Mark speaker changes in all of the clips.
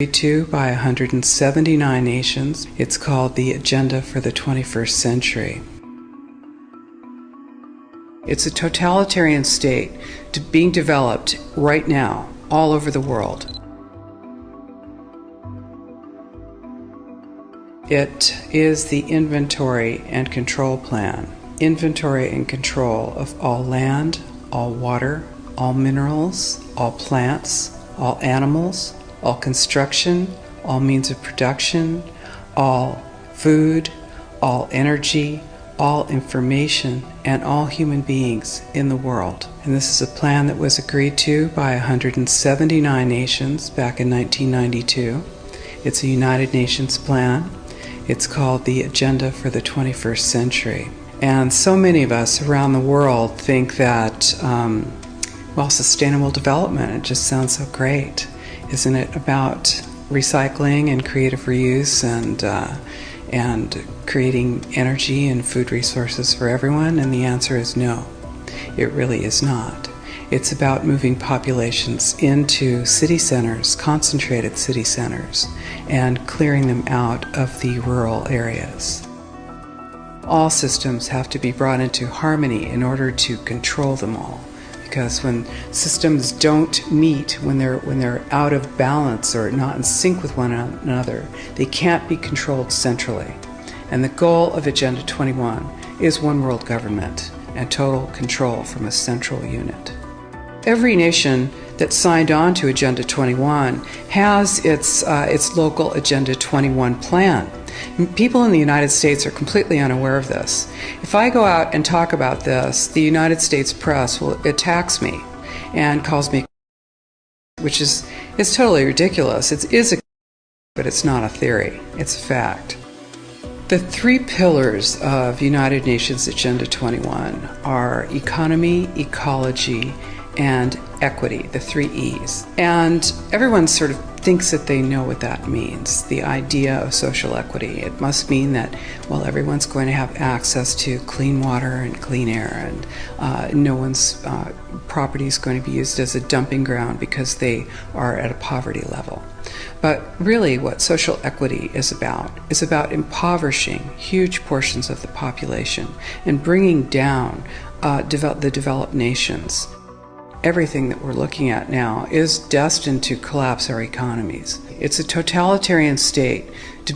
Speaker 1: To by 179 nations. It's called the Agenda for the 21st Century. It's a totalitarian state being developed right now all over the world. It is the inventory and control plan. Inventory and control of all land, all water, all minerals, all plants, all animals, all construction, all means of production, all food, all energy, all information, and all human beings in the world. And this is a plan that was agreed to by 179 nations back in 1992. It's a United Nations plan. It's called the Agenda for the 21st Century. And so many of us around the world think that, sustainable development, it just sounds so great. Isn't it about recycling and creative reuse and creating energy and food resources for everyone? And the answer is no, it really is not. It's about moving populations into city centers, concentrated city centers, and clearing them out of the rural areas. All systems have to be brought into harmony in order to control them all. Because when systems don't meet, when they're out of balance or not in sync with one another, they can't be controlled centrally. And the goal of Agenda 21 is one world government and total control from a central unit. Every nation that signed on to Agenda 21 has its local Agenda 21 plan. People in the United States are completely unaware of this. If I go out and talk about this, the United States press attacks me and calls me, which is totally ridiculous. It is but it's not a theory. It's a fact. The three pillars of United Nations Agenda 21 are economy, ecology, and equity, the three E's. And everyone sort of thinks that they know what that means, the idea of social equity. It must mean that, everyone's going to have access to clean water and clean air, and no one's property is going to be used as a dumping ground because they are at a poverty level. But really what social equity is about impoverishing huge portions of the population and bringing down the developed nations. Everything that we're looking at now is destined to collapse our economies. It's a totalitarian state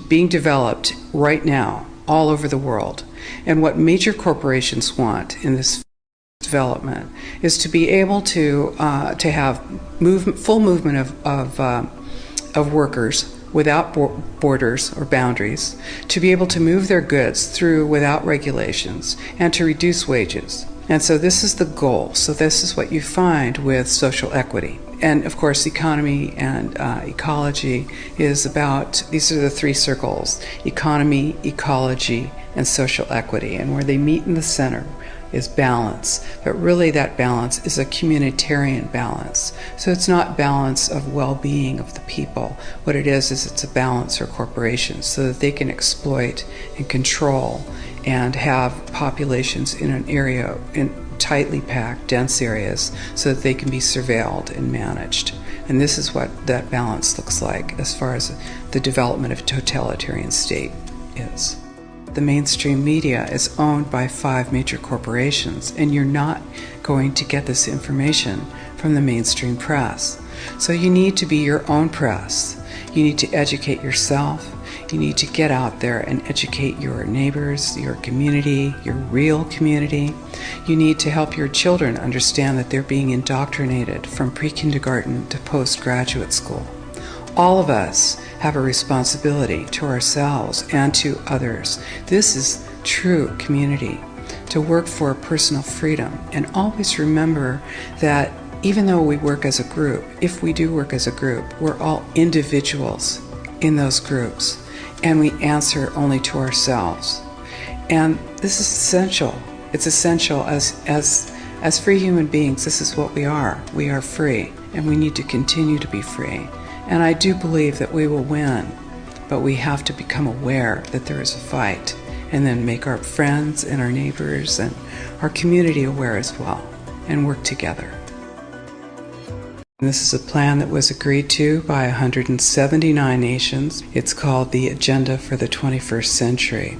Speaker 1: being developed right now all over the world. And what major corporations want in this development is to be able to have full movement of workers without borders or boundaries, to be able to move their goods through without regulations, and to reduce wages. And so this is the goal. So this is what you find with social equity. And of course, economy and ecology is about, these are the three circles: economy, ecology, and social equity. And where they meet in the center is balance. But really that balance is a communitarian balance. So it's not balance of well-being of the people. What it is it's a balance for corporations so that they can exploit and control and have populations in an area, in tightly packed, dense areas, so that they can be surveilled and managed. And this is what that balance looks like as far as the development of a totalitarian state is. The mainstream media is owned by 5 major corporations, and you're not going to get this information from the mainstream press. So you need to be your own press. You need to educate yourself. You need to get out there and educate your neighbors, your community, your real community. You need to help your children understand that they're being indoctrinated from pre-kindergarten to postgraduate school. All of us have a responsibility to ourselves and to others. This is true community, to work for personal freedom. And always remember that even though we work as a group, if we do work as a group, we're all individuals in those groups, and we answer only to ourselves. And this is essential. It's essential as free human beings. This is what we are. We are free, and we need to continue to be free. And I do believe that we will win, but we have to become aware that there is a fight, and then make our friends and our neighbors and our community aware as well, and work together. This is a plan that was agreed to by 179 nations. It's called the Agenda for the 21st Century.